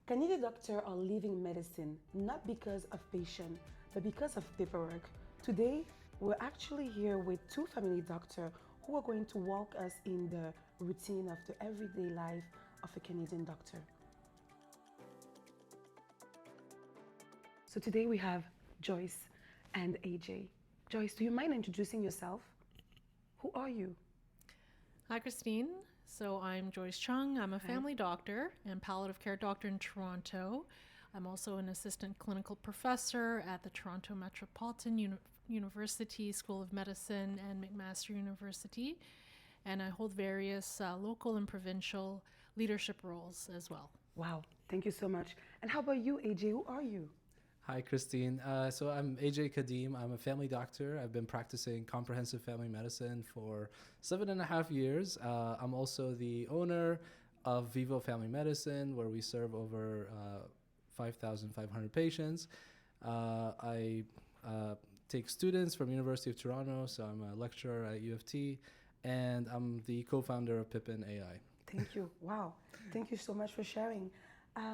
Candid doctors are living medicine, not because of patient, but because of paperwork. Today, we're actually here with two family doctors who are going to walk us in the routine of the everyday life of a Canadian doctor. So today we have Joyce and AJ. Joyce, do you mind introducing yourself? Who are you? Hi, Christine. So I'm Joyce Cheung. I'm a family doctor and palliative care doctor in Toronto. I'm also an assistant clinical professor at the Toronto Metropolitan University School of Medicine and McMaster University. And I hold various local and provincial leadership roles as well. Wow, thank you so much. And how about you, AJ? Who are you? Hi, Christine. So I'm AJ Kadhim. I'm a family doctor. I've been practicing comprehensive family medicine for 7.5 years. I'm also the owner of Vivo Family Medicine, where we serve over 5,500 patients. I take students from University of Toronto, so I'm a lecturer at U of T, and I'm the co-founder of Pippin AI. Thank you. Wow. Thank you so much for sharing.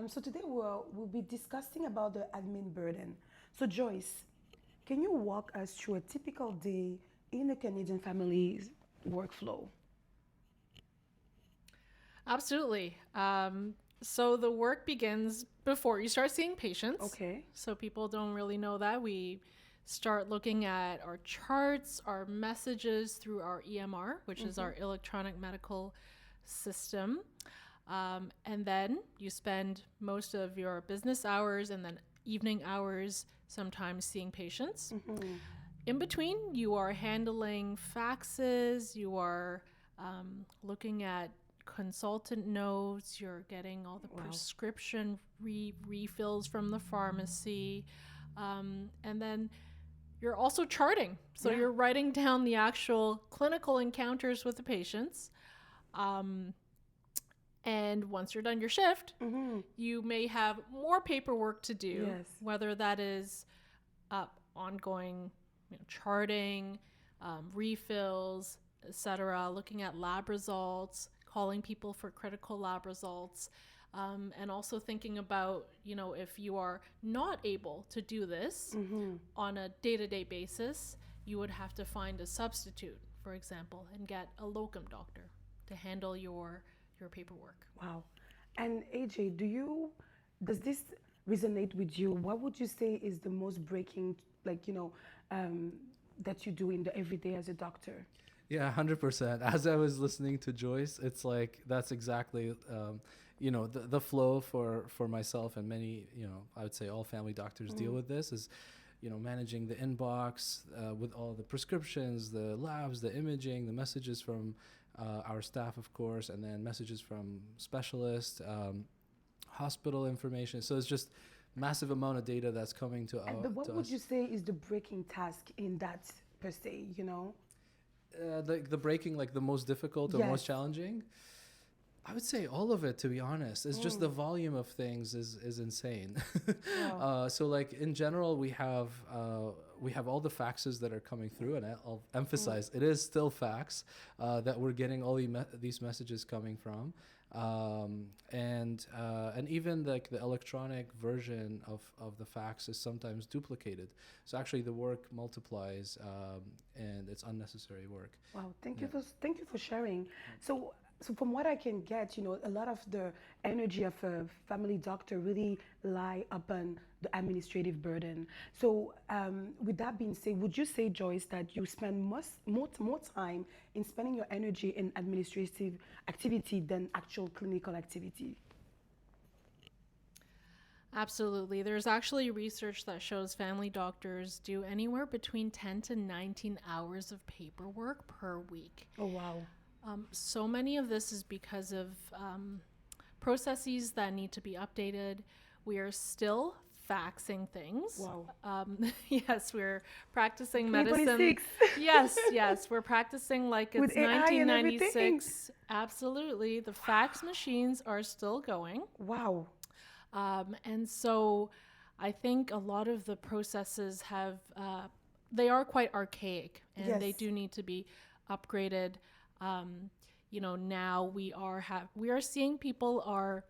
So today we'll be discussing about the admin burden. So Joyce, can you walk us through a typical day in a Canadian family's workflow? Absolutely. So the work begins before you start seeing patients. Okay. So people don't really know that. We start looking at our charts, our messages through our EMR, which is our electronic medical system. And then you spend most of your business hours and then evening hours sometimes seeing patients. In between, you are handling faxes, you are looking at consultant notes, you're getting all the prescription refills from the pharmacy, and then you're also charting. So you're writing down the actual clinical encounters with the patients. And once you're done your shift, you may have more paperwork to do, whether that is ongoing charting, refills, etc., looking at lab results, calling people for critical lab results, and also thinking about, if you are not able to do this on a day-to-day basis, you would have to find a substitute, for example, and get a locum doctor to handle your paperwork. Wow. And AJ, does this resonate with you? What would you say is the most breaking, that you do in the everyday as a doctor? Yeah, 100%. As I was listening to Joyce, it's like that's exactly, the flow for myself and many, I would say all family doctors deal with this is, managing the inbox with all the prescriptions, the labs, the imaging, the messages from our staff, of course, and then messages from specialists, hospital information. So it's just massive amount of data that's coming to us. But what would you say is the breaking task in that per se, The breaking, like the most difficult or most challenging? I would say all of it, to be honest. It's just the volume of things is insane. Wow. So like in general, we have all the faxes that are coming through, and I'll emphasize it is still fax that we're getting all these messages coming from, and even like the electronic version of the fax is sometimes duplicated. So actually, the work multiplies, and it's unnecessary work. Wow, thank you for sharing. So from what I can get, a lot of the energy of a family doctor really lie upon the administrative burden. So with that being said, would you say, Joyce, that you spend more time in spending your energy in administrative activity than actual clinical activity? Absolutely. There's actually research that shows family doctors do anywhere between 10 to 19 hours of paperwork per week. Oh, wow. So many of this is because of processes that need to be updated. We are still faxing things. Wow. Yes, we're practicing 2026. medicine. Yes, we're practicing like With it's AI and 1996. Absolutely. The fax machines are still going. Wow. And so I think a lot of the processes they are quite archaic, and they do need to be upgraded. Now we are seeing people are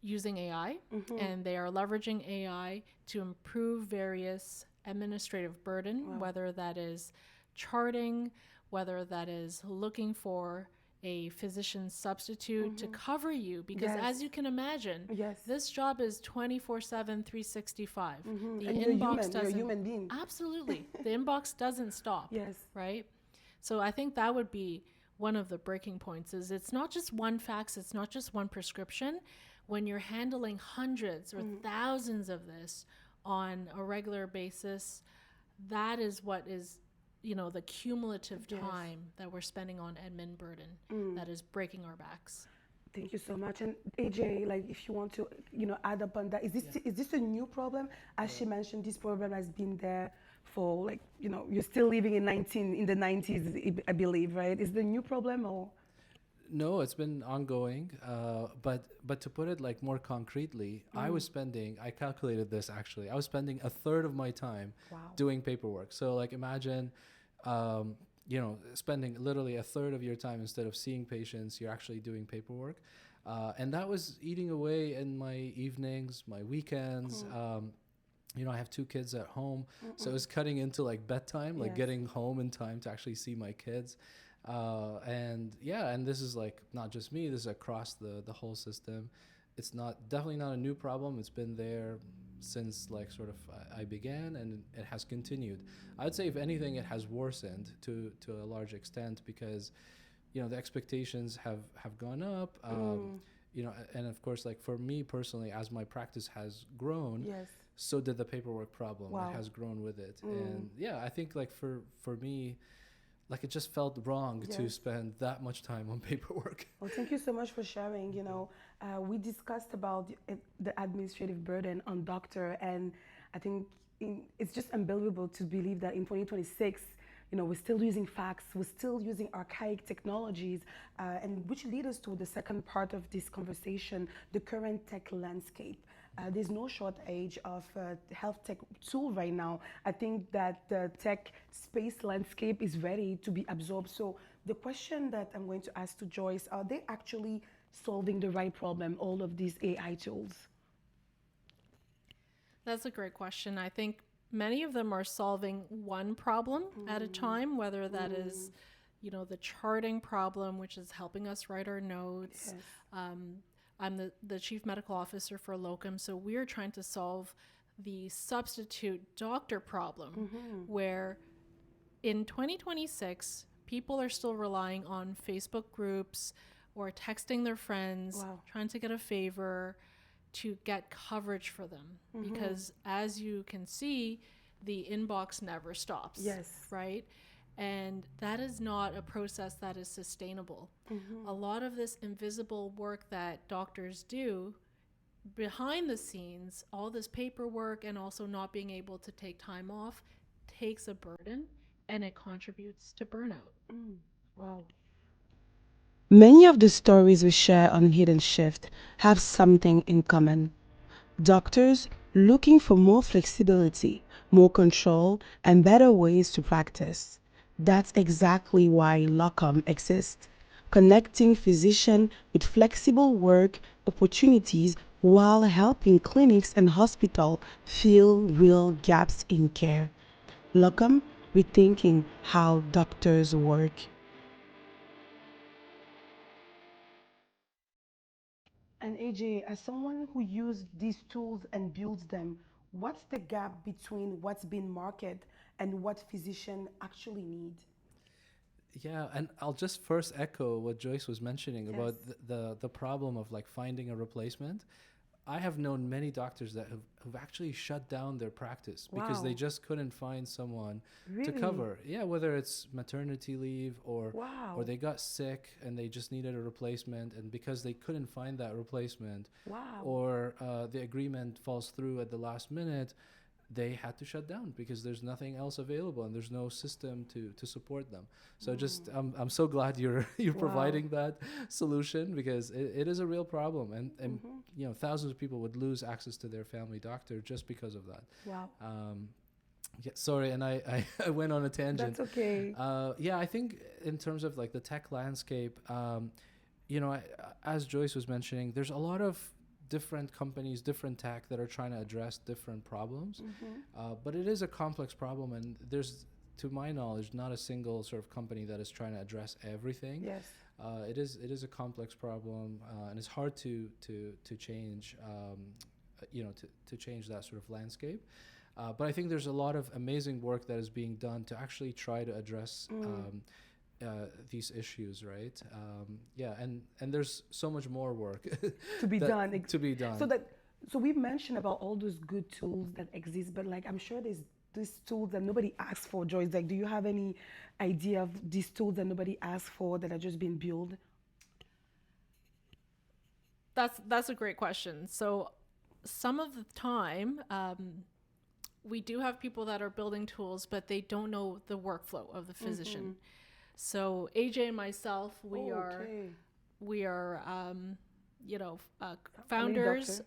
using AI, and they are leveraging AI to improve various administrative burden, whether that is charting, whether that is looking for a physician substitute to cover you, because Yes. as you can imagine, Yes. this job is 24/7, 365. The And you're inbox human. You're a doesn't human being. absolutely the inbox doesn't stop. Yes. Right? So I think that would be one of the breaking points. Is it's not just one fax, it's not just one prescription. When you're handling hundreds or thousands of this on a regular basis, that is what is, the cumulative time that we're spending on admin burden that is breaking our backs. Thank you so much. And AJ, like, if you want to, add up on that, is this a new problem? As she mentioned, this problem has been there for, like, you're still living in the 90s, I believe, right? Is it a new problem or? No, it's been ongoing. But to put it like more concretely, I calculated this actually. I was spending a third of my time doing paperwork. So like imagine, spending literally a third of your time instead of seeing patients, you're actually doing paperwork. And that was eating away in my evenings, my weekends. I have 2 kids at home, so it was cutting into like bedtime, like getting home in time to actually see my kids. And this is like not just me, this is across the whole system. It's definitely not a new problem. It's been there since like sort of I began, and it has continued. I'd say if anything, it has worsened to a large extent because, the expectations have gone up. And of course, like for me personally, as my practice has grown, so did the paperwork problem. It has grown with it. And I think like for me, like it just felt wrong to spend that much time on paperwork. Well, thank you so much for sharing. We discussed about the administrative burden on doctor, and I think it's just unbelievable to believe that in 2026, we're still using fax, we're still using archaic technologies, and which lead us to the second part of this conversation, the current tech landscape. There's no shortage of health tech tool right now. I think that the tech space landscape is ready to be absorbed. So the question that I'm going to ask to Joyce, are they actually solving the right problem, all of these AI tools? That's a great question. I think many of them are solving one problem at a time, whether that is, the charting problem, which is helping us write our notes. I'm the chief medical officer for Locum, so we're trying to solve the substitute doctor problem, where in 2026, people are still relying on Facebook groups or texting their friends, trying to get a favor to get coverage for them. Because as you can see, the inbox never stops. Yes. Right? And that is not a process that is sustainable. A lot of this invisible work that doctors do behind the scenes, all this paperwork and also not being able to take time off, takes a burden and it contributes to burnout. Wow. Many of the stories we share on Hidden Shift have something in common. Doctors looking for more flexibility, more control, and better ways to practice. That's exactly why Locum exists, connecting physicians with flexible work opportunities while helping clinics and hospitals fill real gaps in care. Locum, rethinking how doctors work. And AJ, as someone who uses these tools and builds them, what's the gap between what's being marketed and what physicians actually need? Yeah, and I'll just first echo what Joyce was mentioning about the problem of like finding a replacement. I have known many doctors that have actually shut down their practice because they just couldn't find someone to cover. Yeah, whether it's maternity leave or they got sick and they just needed a replacement, and because they couldn't find that replacement, or the agreement falls through at the last minute, they had to shut down because there's nothing else available and there's no system to support them. So just I'm so glad you're providing that solution, because it is a real problem, and thousands of people would lose access to their family doctor just because of that. Sorry, and I went on a tangent. That's okay. I think in terms of like the tech landscape, as Joyce was mentioning, there's a lot of different companies, different tech that are trying to address different problems. But it is a complex problem, and there's, to my knowledge, not a single sort of company that is trying to address everything. Yes. It is a complex problem, and it's hard to change, to change that sort of landscape. But I think there's a lot of amazing work that is being done to actually try to address these issues, right? And there's so much more work To be done. to be done. So we've mentioned about all those good tools that exist, but like I'm sure there's these tools that nobody asks for, Joyce. Like, do you have any idea of these tools that nobody asks for that are just being built? That's a great question. So some of the time, we do have people that are building tools, but they don't know the workflow of the physician. So AJ and myself, we are founders.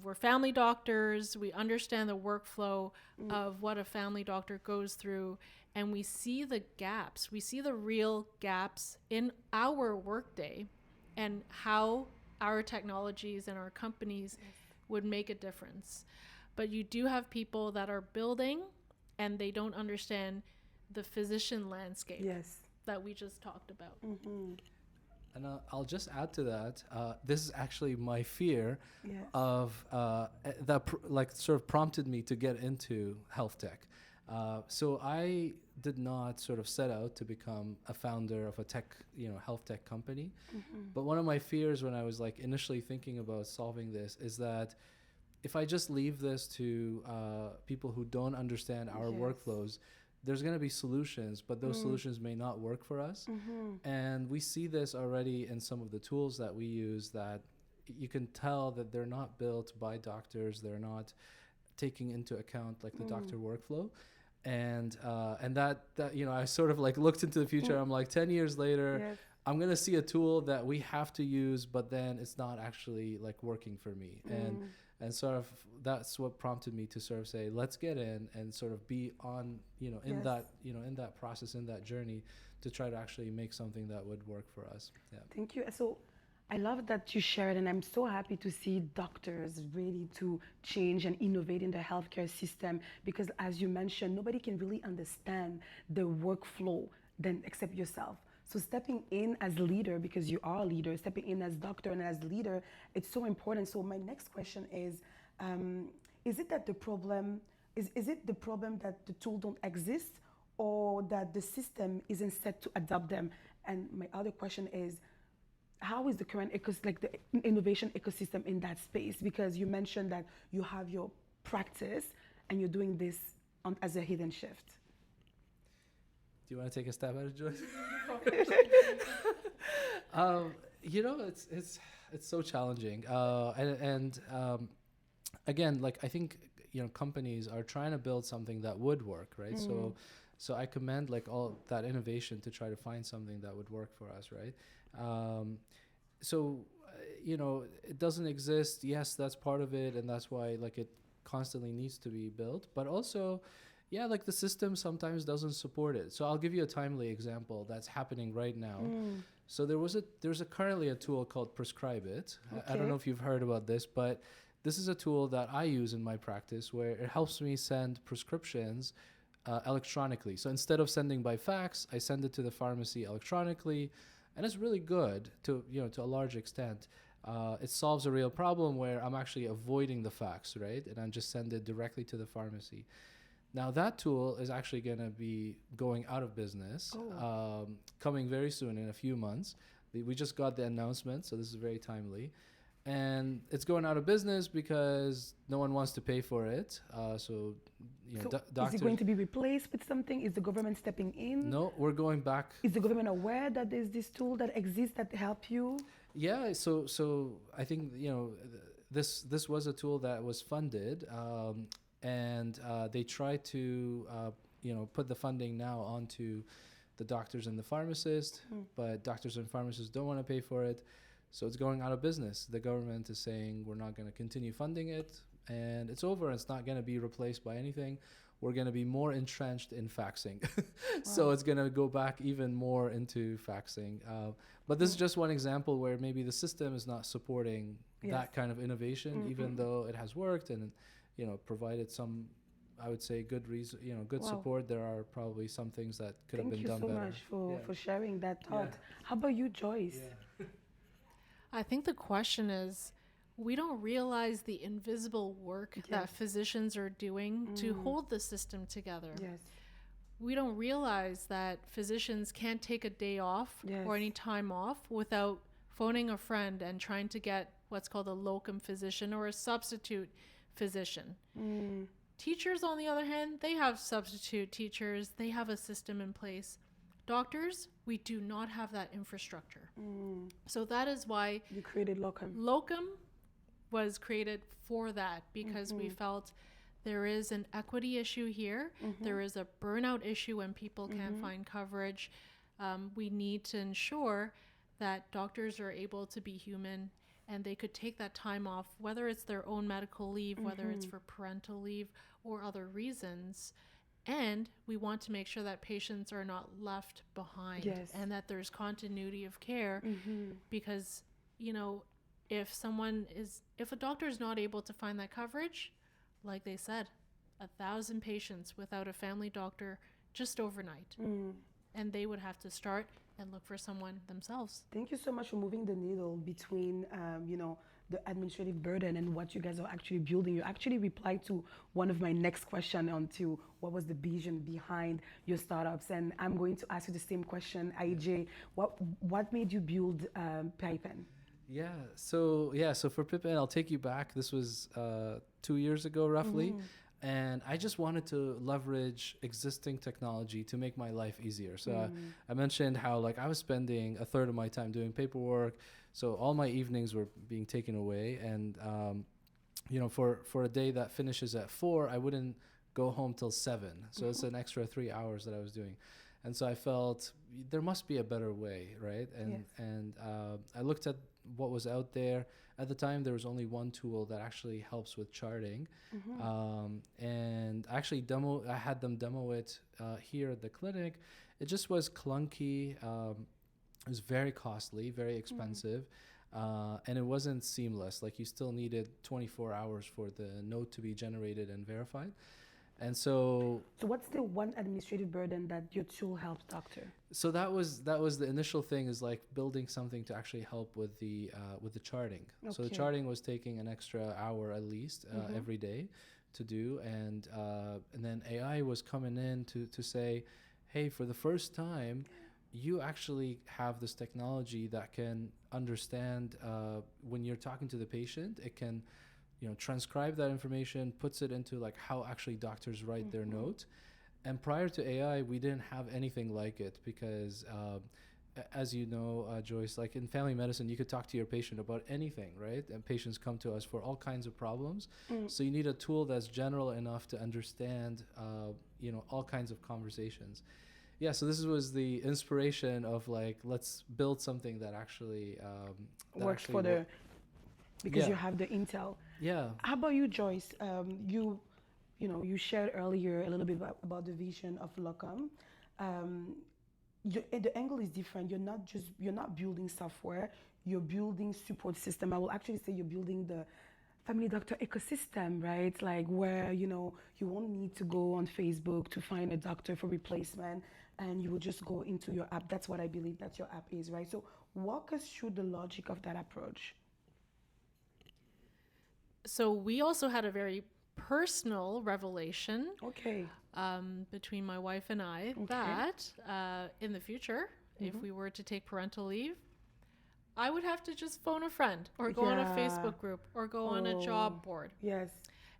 We're family doctors. We understand the workflow of what a family doctor goes through, and we see the gaps. We see the real gaps in our workday, and how our technologies and our companies would make a difference. But you do have people that are building, and they don't understand the physician landscape that we just talked about. And I'll just add to that. This is actually my fear of that sort of prompted me to get into health tech. So I did not sort of set out to become a founder of a health tech company. But one of my fears when I was like initially thinking about solving this is that if I just leave this to people who don't understand our workflows, there's going to be solutions, but those solutions may not work for us. And we see this already in some of the tools that we use, that you can tell that they're not built by doctors. They're not taking into account like the doctor workflow. And that I sort of like looked into the future. I'm like 10 years later, I'm going to see a tool that we have to use, but then it's not actually like working for me. And sort of that's what prompted me to sort of say, let's get in and sort of be on, in that process, in that journey, to try to actually make something that would work for us. Yeah. Thank you. So I love that you shared, and I'm so happy to see doctors ready to change and innovate in the healthcare system, because as you mentioned, nobody can really understand the workflow than except yourself. So stepping in as leader, because you are a leader, stepping in as doctor and as leader, it's so important. So my next question is it that the problem, is it the problem that the tool don't exist, or that the system isn't set to adopt them? And my other question is, how is the current the innovation ecosystem in that space? Because you mentioned that you have your practice and you're doing this as a hidden shift. Do you want to take a stab at it, Joyce? It's so challenging, and again, like I think companies are trying to build something that would work, right? So I commend like all that innovation to try to find something that would work for us, right? It doesn't exist. Yes, that's part of it, and that's why like it constantly needs to be built. But also, like the system sometimes doesn't support it. So I'll give you a timely example that's happening right now. So there's currently a tool called Prescribe It. I don't know if you've heard about this, but this is a tool that I use in my practice where it helps me send prescriptions electronically. So instead of sending by fax, I send it to the pharmacy electronically, and it's really good to a large extent. It solves a real problem where I'm actually avoiding the fax, right? And I just send it directly to the pharmacy. Now that tool is actually going to be going out of business, coming very soon in a few months. We just got the announcement, so this is very timely. And it's going out of business because no one wants to pay for it. So doctors... Is it going to be replaced with something? Is the government stepping in? No, we're going back. Is the government aware that there's this tool that exists that help you? Yeah, so I think, this was a tool that was funded, and they try to, put the funding now onto the doctors and the pharmacists, but doctors and pharmacists don't want to pay for it. So it's going out of business. The government is saying we're not going to continue funding it, and it's over. It's not going to be replaced by anything. We're going to be more entrenched in faxing. So it's going to go back even more into faxing. But this is just one example where maybe the system is not supporting that kind of innovation, even though it has worked and, provided some, I would say, good reason, good Wow. support. There are probably some things that could have Thank been you done so better. much for, Yeah. for sharing that thought. Yeah. How about you, Joyce? I think the question is, we don't realize the invisible work that physicians are doing to hold the system together. Yes. We don't realize that physicians can't take a day off or any time off without phoning a friend and trying to get what's called a locum physician or a substitute physician. Teachers, on the other hand, they have substitute teachers. They have a system in place. Doctors, we do not have that infrastructure. So that is why You created locum. locum was created for that, because we felt there is an equity issue here. There is a burnout issue when people can't find coverage. We need to ensure that doctors are able to be human and they could take that time off, whether it's their own medical leave, whether it's for parental leave or other reasons. And we want to make sure that patients are not left behind and that there's continuity of care, because, if a doctor is not able to find that coverage, like they said, 1,000 patients without a family doctor just overnight, and they would have to start and look for someone themselves. Thank you so much for moving the needle between, the administrative burden and what you guys are actually building. You actually replied to one of my next question on to what was the vision behind your startups, and I'm going to ask you the same question, IJ. What made you build Pipen? So for Pippen, I'll take you back. This was 2 years ago, roughly. And I just wanted to leverage existing technology to make my life easier. So I mentioned how I was spending a third of my time doing paperwork. So all my evenings were being taken away. And, for a day that finishes at 4, I wouldn't go home till 7. So it's an extra 3 hours that I was doing. And so I felt there must be a better way, right? And I looked at what was out there. At the time, there was only one tool that actually helps with charting. And actually I had them demo it here at the clinic. It just was clunky. It was very costly, very expensive. And it wasn't seamless. You still needed 24 hours for the note to be generated and verified. And so what's the one administrative burden that your tool helps doctor? So that was the initial thing, is building something to actually help with the charting. Okay. So the charting was taking an extra hour at least every day to do, and then AI was coming in to say, hey, for the first time, you actually have this technology that can understand when you're talking to the patient. It can transcribe that information, puts it into how actually doctors write their note. And prior to AI, we didn't have anything like it because, as you know, Joyce, in family medicine, you could talk to your patient about anything, right? And patients come to us for all kinds of problems. So you need a tool that's general enough to understand, all kinds of conversations. Yeah, so this was the inspiration of let's build something that actually works for because you have the intel. Yeah. How about you, Joyce? You shared earlier a little bit about the vision of locum. The angle is different. You're not building software. You're building support system. I will actually say you're building the family doctor ecosystem, right? Where you won't need to go on Facebook to find a doctor for replacement, and you will just go into your app. That's what I believe that your app is, right? So walk us through the logic of that approach. So we also had a very personal revelation Okay. between my wife and I that in the future, if we were to take parental leave, I would have to just phone a friend or go on a Facebook group or go on a job board. Yes.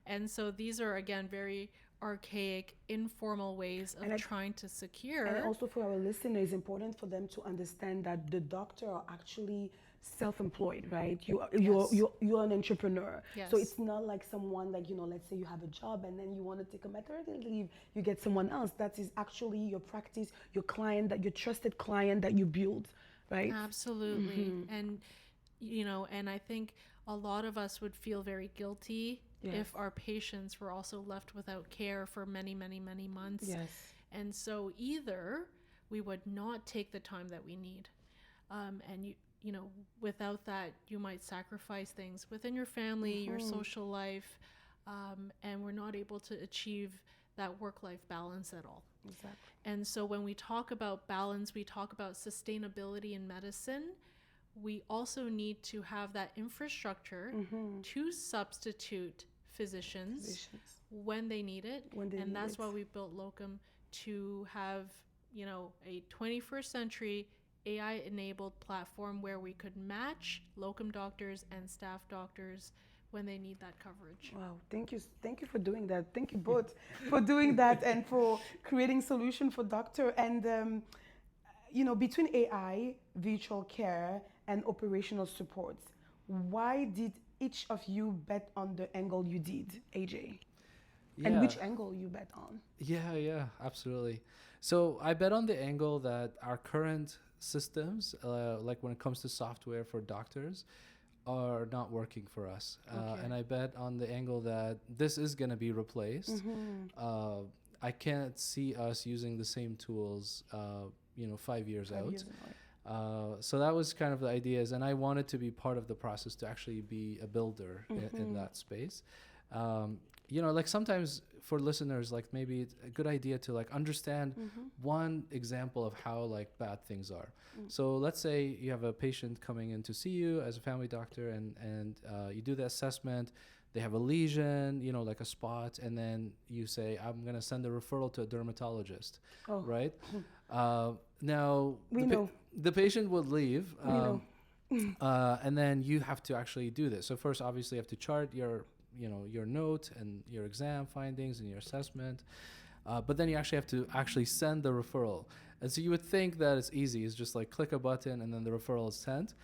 And so these are, again, very archaic, informal ways of trying to secure. And also for our listeners, it's important for them to understand that the doctor are actually self-employed, right? You're an entrepreneur. Yes. So it's not like someone let's say you have a job and then you want to take a maternity leave, you get someone else. That is actually your practice, your client, your trusted client that you build, right? Absolutely. And and I think a lot of us would feel very guilty if our patients were also left without care for many, many, many months. Yes. And so either we would not take the time that we need, and without that, you might sacrifice things within your family, your social life, and we're not able to achieve that work-life balance at all. Exactly. And so when we talk about balance, we talk about sustainability in medicine. We also need to have that infrastructure to substitute physicians when they need it. And that's why we built Locum, to have, a 21st century AI-enabled platform where we could match locum doctors and staff doctors when they need that coverage. Wow, thank you for doing that. Thank you both for doing that and for creating solution for doctor. And between AI, virtual care, and operational supports, why did each of you bet on the angle you did, AJ? Yeah. And which angle you bet on? Yeah, absolutely. So I bet on the angle that our current systems, like when it comes to software for doctors, are not working for us. And I bet on the angle that this is going to be replaced. I can't see us using the same tools, 5 years out. So that was kind of the ideas, and I wanted to be part of the process to actually be a builder in that space. Like sometimes for listeners, like maybe it's a good idea to like understand one example of how like bad things are. So let's say you have a patient coming in to see you as a family doctor, and you do the assessment. They have a lesion, like a spot, and then you say, I'm going to send a referral to a dermatologist, right? Now, the patient would leave, and then you have to actually do this. So first, obviously, you have to chart your note and your exam findings and your assessment, but then you actually have to send the referral. And so you would think that it's easy. It's just like click a button and then the referral is sent.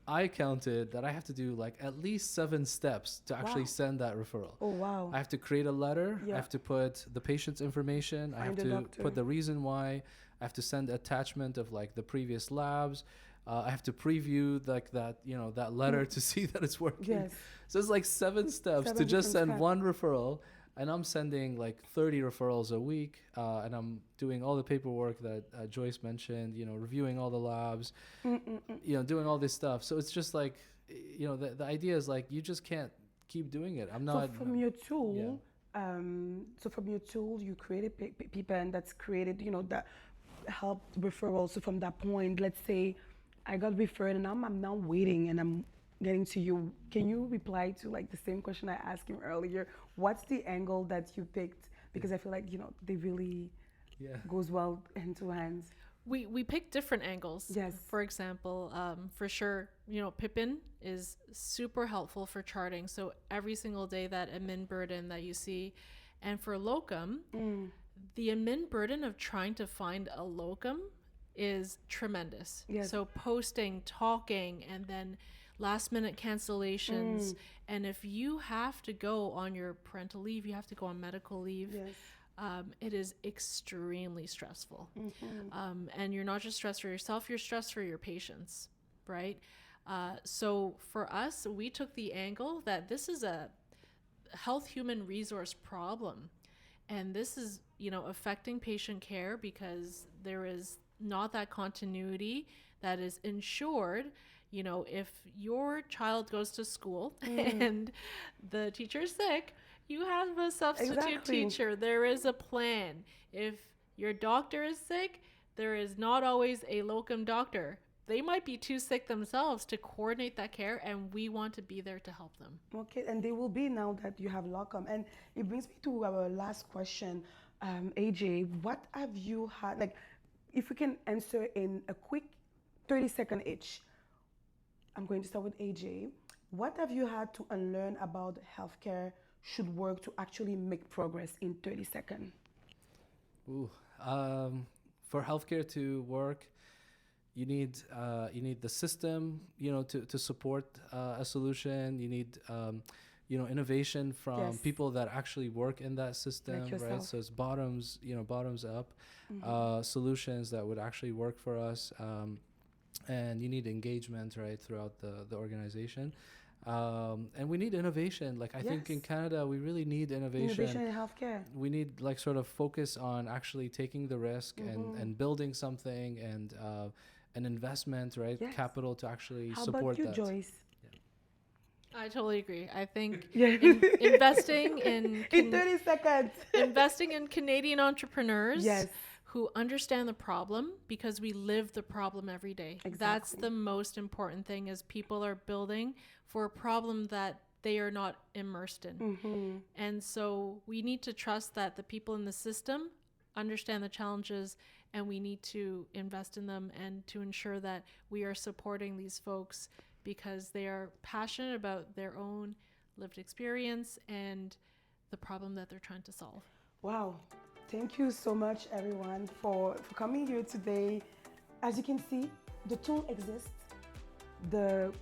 I counted that I have to do like at least 7 steps to actually send that referral. Oh, wow. I have to create a letter. I have to put the patient's information. I have to put the reason why. I have to send attachment of like the previous labs. I have to preview like that, that letter to see that it's working. Yes. So it's like 7 steps to just send one referral. And I'm sending like 30 referrals a week. And I'm doing all the paperwork that Joyce mentioned, reviewing all the labs, doing all this stuff. So it's just like, the idea is like, you just can't keep doing it. I'm not. So from your tool, you created people, and that's created, that helped referrals. So from that point, let's say I got referred and I'm now waiting and I'm getting to you. Can you reply to like the same question I asked him earlier? What's the angle that you picked? Because I feel like, they really goes well hand to hand. We picked different angles. Yes. For example, for sure, Pippin is super helpful for charting. So every single day that admin burden that you see, and for locum, the admin burden of trying to find a locum is tremendous. Yes. So posting, talking, and then last minute cancellations. And if you have to go on your parental leave, you have to go on medical leave. Yes. It is extremely stressful. And you're not just stressed for yourself, you're stressed for your patients, right? So for us, we took the angle that this is a health human resource problem. And this is, affecting patient care because there is not that continuity that is ensured. If your child goes to school and the teacher is sick, you have a substitute teacher. There is a plan. If your doctor is sick, there is not always a locum doctor. They might be too sick themselves to coordinate that care, and we want to be there to help them. Okay, and they will be now that you have locum. And it brings me to our last question. AJ, what have you had, like, if we can answer in a quick 30-second each. I'm going to start with AJ. What have you had to unlearn about healthcare should work to actually make progress in 30 seconds? For healthcare to work, you need the system, to support a solution. You need innovation from people that actually work in that system, like right? So it's bottoms up solutions that would actually work for us. And you need engagement, right, throughout the organization. And we need innovation. Like, I think in Canada, we really need innovation. Innovation in healthcare. We need, like, sort of focus on actually taking the risk and building something an investment, right? Yes. Capital to actually How support about you, that. Joyce? I totally agree. I think Yeah. investing in In 30 seconds. investing in Canadian entrepreneurs Yes. who understand the problem, because we live the problem every day. That's Exactly. the most important thing, is people are building for a problem that they are not immersed in. Mm-hmm. And so we need to trust that the people in the system understand the challenges, and we need to invest in them and to ensure that we are supporting these folks because they are passionate about their own lived experience and the problem that they're trying to solve. Wow. Thank you so much, everyone, for coming here today. As you can see, the tool exists. The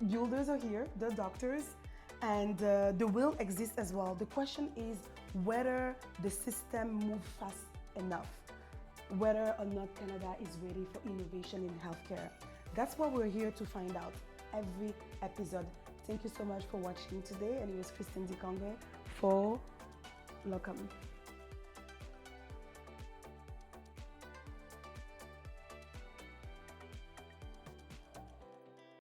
builders are here, the doctors, and the will exists as well. The question is whether the system moves fast enough, whether or not Canada is ready for innovation in healthcare. That's what we're here to find out every episode. Thank you so much for watching today, and it was Christine Dikonguè for Locum.